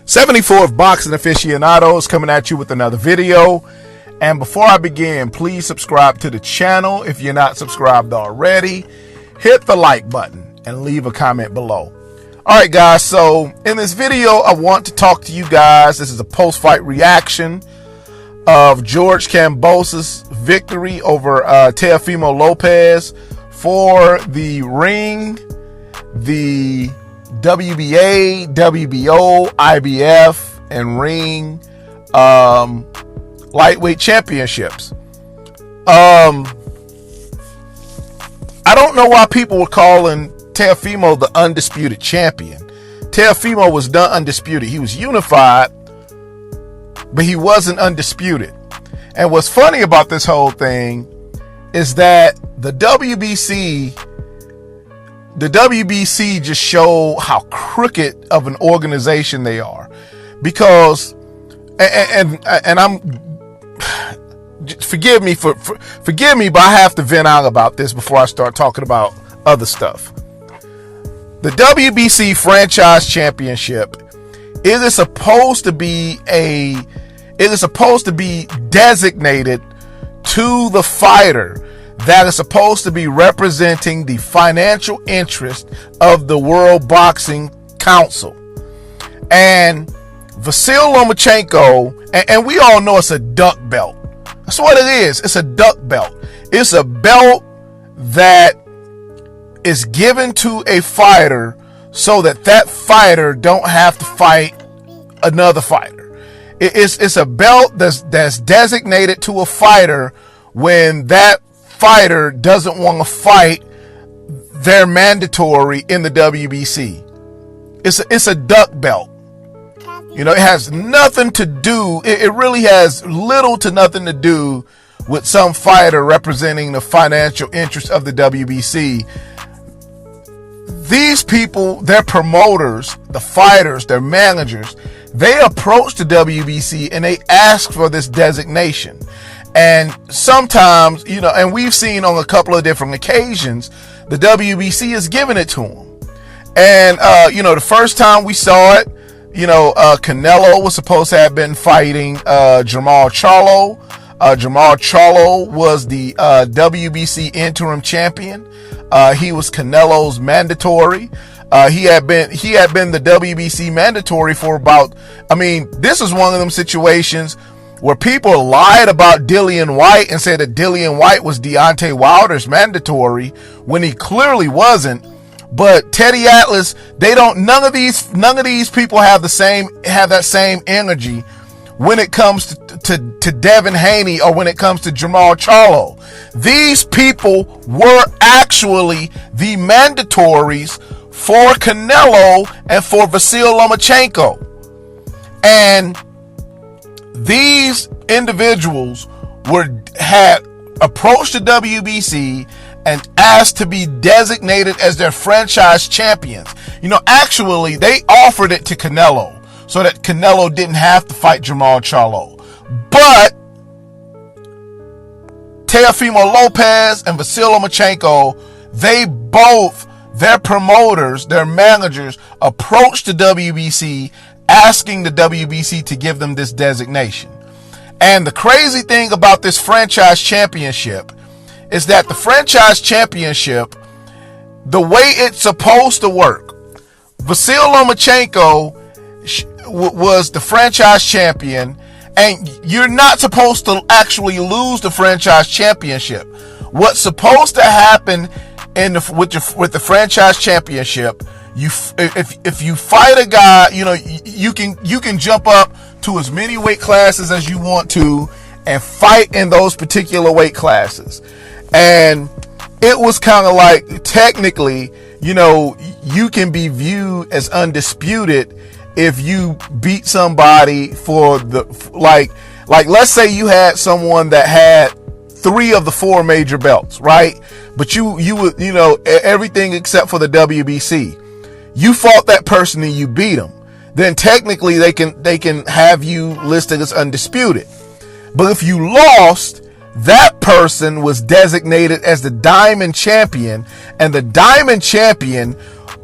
74th Boxing Aficionados coming at you with another video. And before I begin, please subscribe to the channel if you're not subscribed already. Hit the like button and leave a comment below. All right, guys, so in this video, I want to talk to you guys. This is a post-fight reaction of George Kambosos' victory over Teofimo Lopez for the ring, the WBA, WBO, IBF, and ring lightweight championships. I don't know why people were calling Teofimo the undisputed champion. Teofimo was done undisputed. He was unified, but he wasn't undisputed. And what's funny about this whole thing is that the WBC just show how crooked of an organization they are, because and I'm forgive me, but I have to vent out about this before I start talking about other stuff. The WBC Franchise Championship, it is supposed to be designated to the fighter that is supposed to be representing the financial interest of the World Boxing Council. And Vasyl Lomachenko, and we all know it's a duck belt. That's what it is. It's a duck belt. It's a belt that is given to a fighter so that that fighter don't have to fight another fighter. It's a belt that's designated to a fighter when that fighter doesn't want to fight their mandatory in the WBC. It's a duck belt. You know, it has nothing to do, it really has little to nothing to do with some fighter representing the financial interest of the WBC. These people, their promoters, the fighters, their managers, they approach the WBC and they ask for this designation. And sometimes, you know, and we've seen on a couple of different occasions, the WBC is giving it to them. And, you know, the first time we saw it, you know, Canelo was supposed to have been fighting Jermall Charlo. Jermall Charlo was the WBC interim champion. He was Canelo's mandatory. He had been the WBC mandatory for about, I mean, this is one of them situations where people lied about Dillian White and said that Dillian White was Deontay Wilder's mandatory when he clearly wasn't. But Teddy Atlas, none of these people have that same energy when it comes to Devin Haney or when it comes to Jermall Charlo. These people were actually the mandatories for Canelo and for Vasyl Lomachenko. And these individuals had approached the WBC and asked to be designated as their franchise champions. You know, actually, they offered it to Canelo so that Canelo didn't have to fight Jermall Charlo. But Teofimo Lopez and Vasyl Lomachenko, their promoters, their managers, approached the WBC asking the WBC to give them this designation. And the crazy thing about this franchise championship is that the franchise championship, the way it's supposed to work, Vasyl Lomachenko was the franchise champion, and you're not supposed to actually lose the franchise championship. What's supposed to happen with the franchise championship, if you fight a guy, you know, you can jump up to as many weight classes as you want to and fight in those particular weight classes. And it was kind of like, technically, you know, you can be viewed as undisputed if you beat somebody for the, like let's say you had someone that had 3 of the 4 major belts, right? But you would, you know, everything except for the WBC. You fought that person and you beat them. Then technically they can have you listed as undisputed. But if you lost, that person was designated as the Diamond Champion, and the Diamond Champion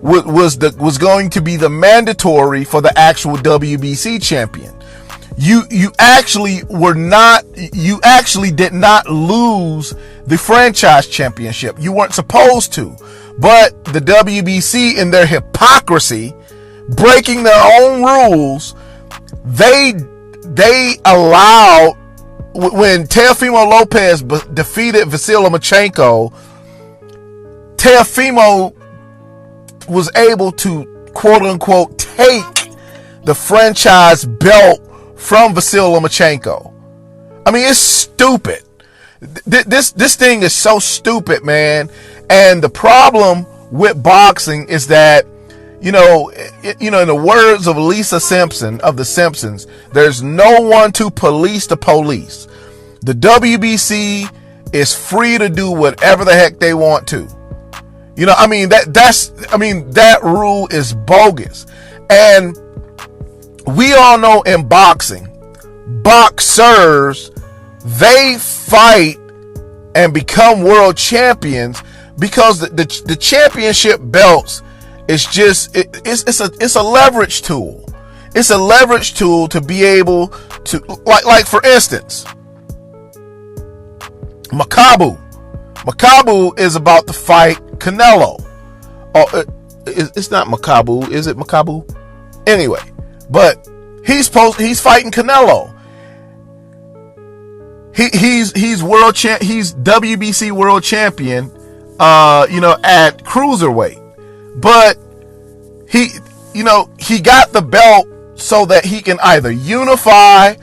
was going to be the mandatory for the actual WBC champion. You actually did not lose the franchise championship. You weren't supposed to, but the WBC, in their hypocrisy, breaking their own rules, they allowed, when Teofimo Lopez defeated Vasyl Lomachenko, Teofimo was able to, quote unquote, take the franchise belt from Vasyl Lomachenko. I mean, it's stupid. This thing is so stupid, man. And the problem with boxing is that, in the words of Lisa Simpson of The Simpsons, there's no one to police the police. The WBC is free to do whatever the heck they want to. That rule is bogus. And we all know in boxing, boxers, they fight and become world champions because the championship belts is just, it's a leverage tool. It's a leverage tool to be able to, like for instance, Makabu is about to fight Canelo. It's not Makabu, is it Makabu? Anyway, but he's fighting Canelo. He's WBC world champion, at cruiserweight. But he got the belt so that he can either unify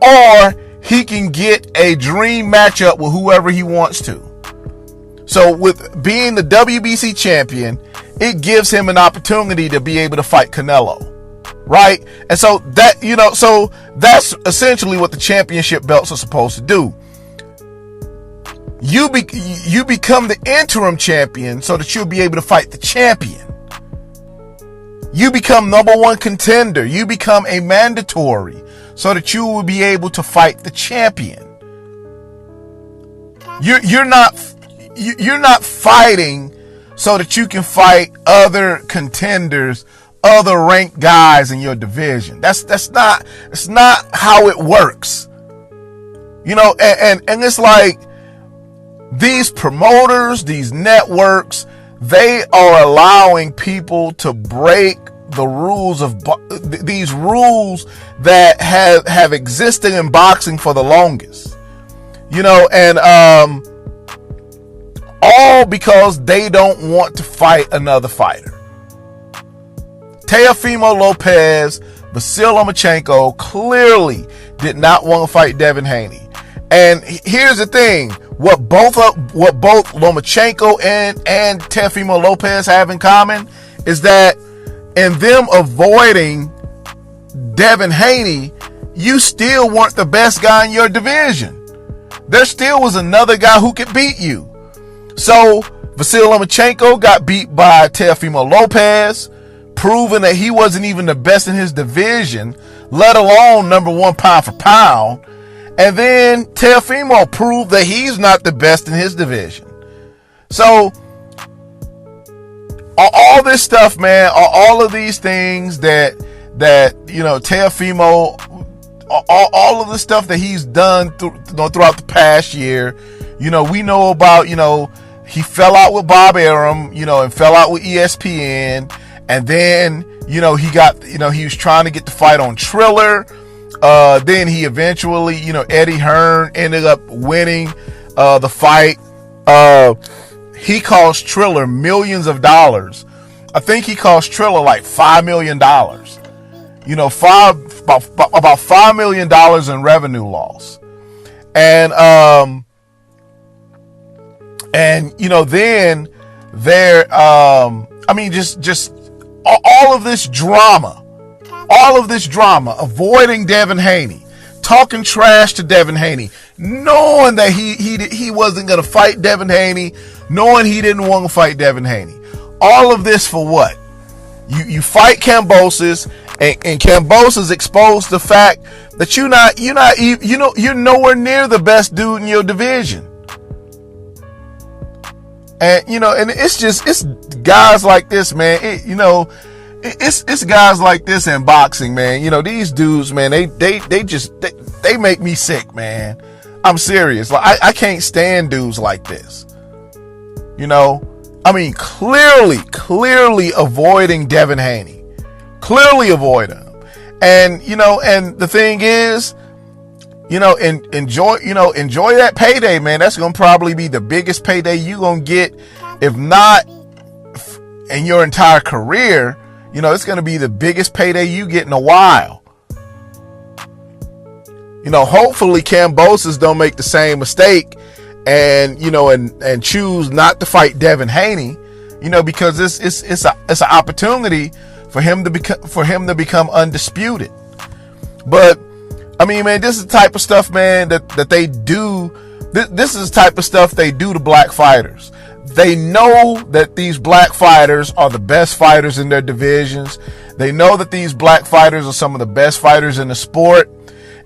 or he can get a dream matchup with whoever he wants to. So with being the WBC champion, it gives him an opportunity to be able to fight Canelo, right? And so so that's essentially what the championship belts are supposed to do. You become the interim champion so that you'll be able to fight the champion. You become number one contender. You become a mandatory so that you will be able to fight the champion. You're not fighting so that you can fight other contenders, other ranked guys in your division. That's not how it works. And it's like these promoters, these networks, they are allowing people to break the rules of these rules that have existed in boxing for the longest, and all because they don't want to fight another fighter. Teofimo Lopez, Vasyl Lomachenko clearly did not want to fight Devin Haney. And here's the thing, what both Lomachenko and Teofimo Lopez have in common is that in them avoiding Devin Haney, you still weren't the best guy in your division. There still was another guy who could beat you. So Vasyl Lomachenko got beat by Teofimo Lopez, proving that he wasn't even the best in his division, let alone number one pound for pound. And then Teofimo proved that he's not the best in his division. So all this stuff, man, all of these things that Teofimo, all of the stuff that he's done throughout the past year, we know about, he fell out with Bob Arum, and fell out with ESPN. And then, he was trying to get the fight on Triller. Then he eventually, Eddie Hearn ended up winning the fight. He cost Triller millions of dollars. I think he cost Triller like $5 million. About $5 million in revenue loss. And then there, just all of this drama, avoiding Devin Haney, talking trash to Devin Haney, knowing that he wasn't going to fight Devin Haney, knowing he didn't want to fight Devin Haney. All of this for what? You fight Kambosos, and Kambosos exposed the fact that you're nowhere near the best dude in your division. And, and it's guys like this, man. It's guys like this in boxing, man. These dudes, man, they make me sick, man. I'm serious. Like, I can't stand dudes like this. I mean, clearly avoiding Devin Haney. Clearly avoiding him. And, and the thing is, enjoy that payday, man. That's going to probably be the biggest payday you're going to get, if not in your entire career. It's going to be the biggest payday you get in a while. Hopefully Kambosos don't make the same mistake and choose not to fight Devin Haney, because it's an opportunity for him to become undisputed. But I mean, man, this is the type of stuff, man, that they do. This is the type of stuff they do to black fighters. They know that these black fighters are the best fighters in their divisions. They know that these black fighters are some of the best fighters in the sport.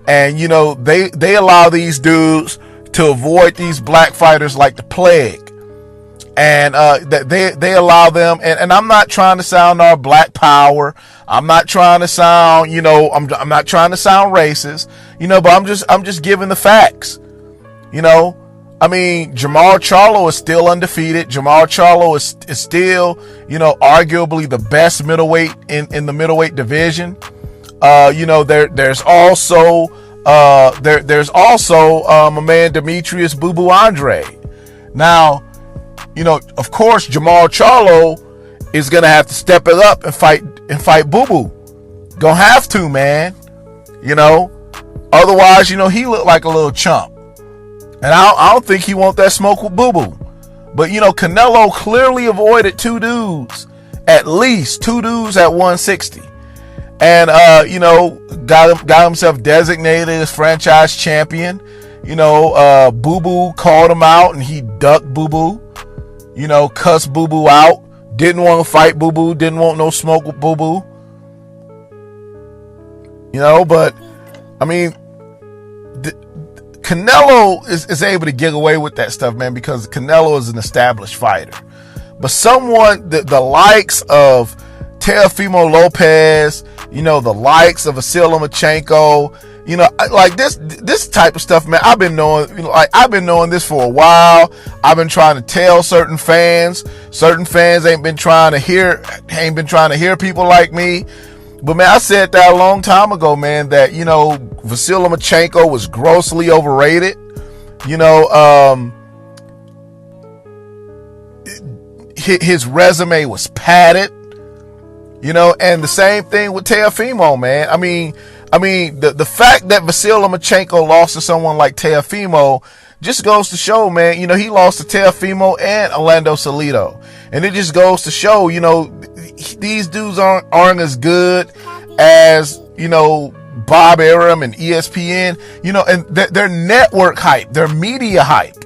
And, they allow these dudes to avoid these black fighters like the plague. And they allow them, and I'm not trying to sound all black power. I'm not trying to sound, I'm not trying to sound racist, but I'm just giving the facts. I mean, Jamal Charlo is still undefeated. Jamal Charlo is still, arguably the best middleweight in the middleweight division. There's also my man Demetrius Boo Boo Andre. Now, of course, Jamal Charlo is gonna have to step it up and fight Boo Boo. Gonna have to, man. Otherwise, he looked like a little chump. And I don't think he want that smoke with Boo Boo. But, Canelo clearly avoided at least two dudes at 160. And, got himself designated as franchise champion. Boo Boo called him out and he ducked Boo Boo. Cussed Boo Boo out. Didn't want to fight Boo Boo. Didn't want no smoke with Boo Boo. But, I mean, Canelo is able to get away with that stuff, man, because Canelo is an established fighter. But someone, the likes of Teofimo Lopez, the likes of Vasyl Lomachenko, like this type of stuff, man, I've been knowing this for a while. I've been trying to tell certain fans ain't been trying to hear people like me. But, man, I said that a long time ago, man, that, Vasyl Lomachenko was grossly overrated. His resume was padded, and the same thing with Teofimo, man. I mean, the fact that Vasyl Lomachenko lost to someone like Teofimo just goes to show, man, he lost to Teofimo and Orlando Salido. And it just goes to show, these dudes aren't as good as, Bob Arum and ESPN, and their network hype, their media hype.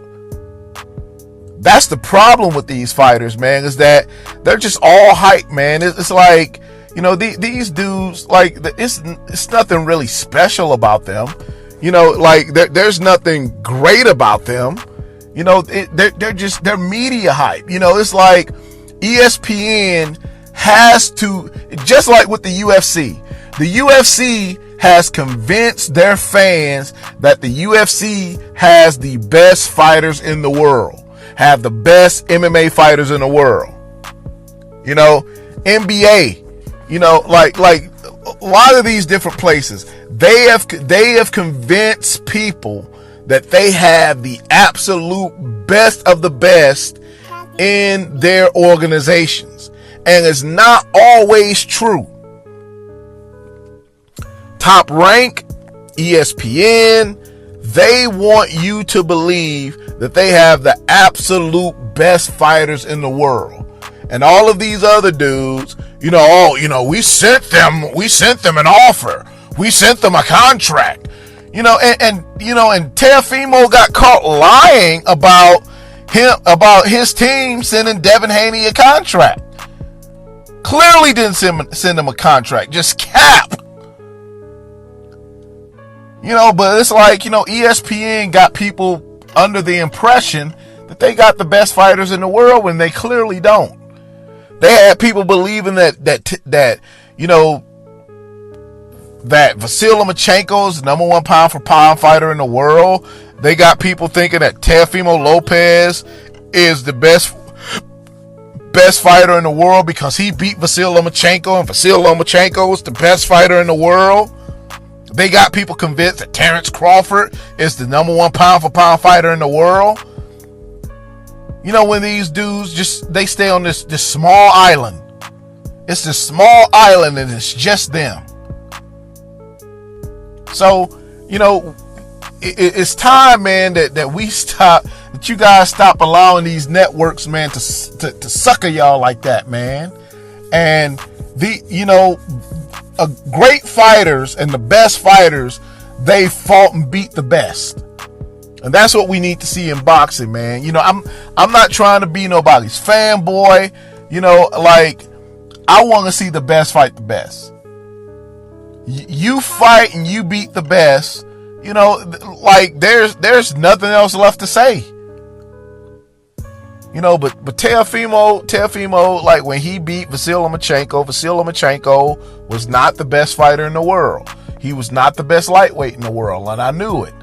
That's the problem with these fighters, man, is that they're just all hype, man. It's like, these dudes, like, it's nothing really special about them. Like, there's nothing great about them. They're media hype. It's like ESPN has to, just like with the UFC. The UFC has convinced their fans that the UFC has the best fighters in the world, have the best MMA fighters in the world. NBA, like a lot of these different places, they have convinced people that they have the absolute best of the best in their organizations. And it's not always true. Top Rank, ESPN, they want you to believe that they have the absolute best fighters in the world. And all of these other dudes, we sent them an offer. We sent them a contract. And Teofimo got caught lying about his team sending Devin Haney a contract. Clearly didn't send him a contract, just cap. But it's like, ESPN got people under the impression that they got the best fighters in the world when they clearly don't. They had people believing that you know, that Vasyl Lomachenko is the number one pound for pound fighter in the world. They got people thinking that Teofimo Lopez is the best fighter in the world because he beat Vasyl Lomachenko, and Vasyl Lomachenko is the best fighter in the world. They got people convinced that Terence Crawford is the number one pound for pound fighter in the world. You know, when these dudes they stay on this small island. It's this small island and it's just them. So, you know, it's time, man, that we stop, that you guys stop allowing these networks, man, to sucker y'all like that, man. And great fighters and the best fighters, they fought and beat the best. And that's what we need to see in boxing, man. You know, I'm not trying to be nobody's fanboy. You know, like, I want to see the best fight the best. You fight and you beat the best. You know, like, there's nothing else left to say. You know, but Teofimo, like, when he beat Vasyl Lomachenko was not the best fighter in the world. He was not the best lightweight in the world, and I knew it.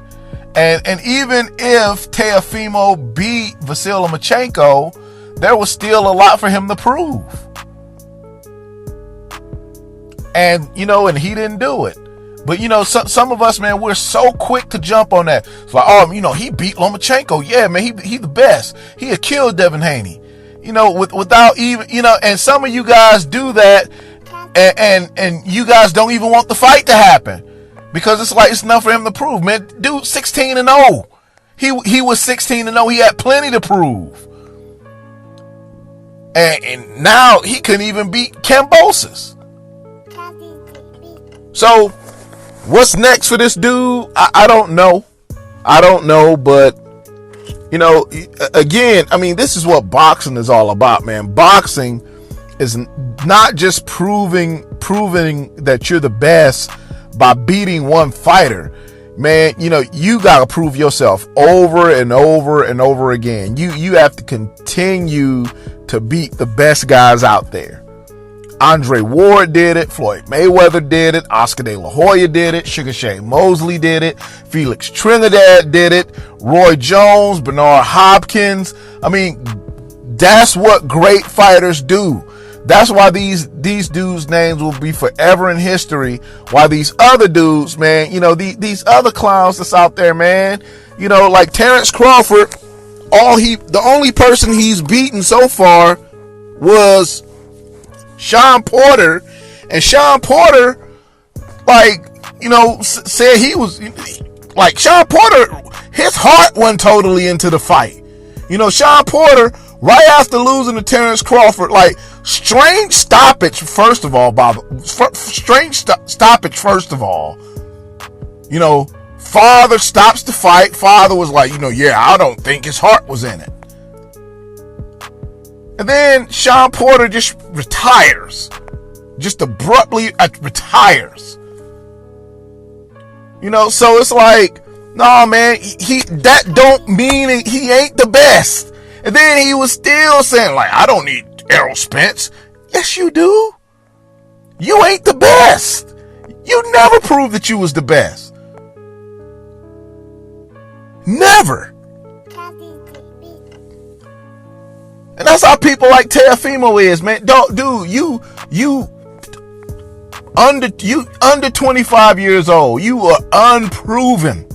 And even if Teofimo beat Vasyl Lomachenko, there was still a lot for him to prove. And, you know, and he didn't do it. But, you know, some of us, man, we're so quick to jump on that. It's like, oh, you know, he beat Lomachenko. Yeah, man, he the best. He had killed Devin Haney. You know, without even, you know, and some of you guys do that, and you guys don't even want the fight to happen. Because it's like, it's enough for him to prove, man. Dude, 16-0. He was 16-0. He had plenty to prove. And now he couldn't even beat Kambosos. So, what's next for this dude? I don't know. But, you know, again, I mean, this is what boxing is all about, man. Boxing is not just proving that you're the best by beating one fighter. Man, you know, you got to prove yourself over and over and over again. You have to continue to beat the best guys out there. Andre Ward did it. Floyd Mayweather did it. Oscar De La Hoya did it. Sugar Shane Mosley did it. Felix Trinidad did it. Roy Jones, Bernard Hopkins. I mean, that's what great fighters do. That's why these dudes' names will be forever in history. Why these other dudes, man, you know, these other clowns that's out there, man, you know, like Terence Crawford, the only person he's beaten so far was Sean Porter, and Sean Porter, like, you know, said he was, like, Sean Porter, his heart wasn't totally into the fight. You know, Sean Porter, right after losing to Terence Crawford, like, strange stoppage, first of all. You know, Father stops the fight. Father was like, you know, yeah, I don't think his heart was in it. And then Sean Porter just retires. Just abruptly retires. You know, so it's like, no, man, that don't mean he ain't the best. And then he was still saying, like, I don't need Errol Spence. Yes, you do. You ain't the best. You never proved that you was the best. Never. And that's how people like Teofimo is, man. Dude, you under 25 years old. You are unproven.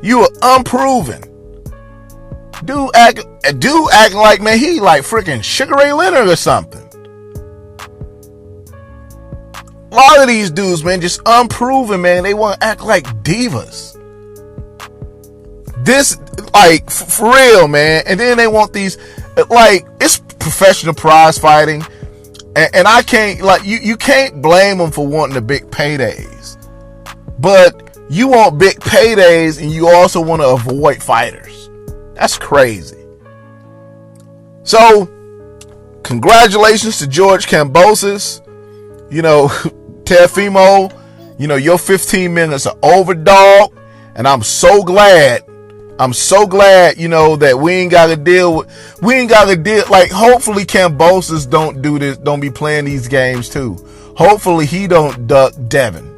You are unproven. Dude acting like, man, he like freaking Sugar Ray Leonard or something. A lot of these dudes, man, just unproven, man. They want to act like divas. This, like, for real, man. And then they want these, like, it's professional prize fighting. And I can't, like, you can't blame them for wanting the big paydays. But you want big paydays and you also want to avoid fighters. That's crazy. So, congratulations to George Kambosos. You know, Teofimo, you know, your 15 minutes are over, dog. And I'm so glad I'm so glad, that we ain't got to deal, like, hopefully Kambosos don't do this, don't be playing these games too. Hopefully he don't duck Devin.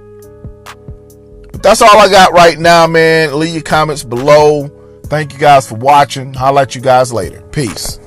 But that's all I got right now, man. Leave your comments below. Thank you guys for watching. I'll let you guys later. Peace.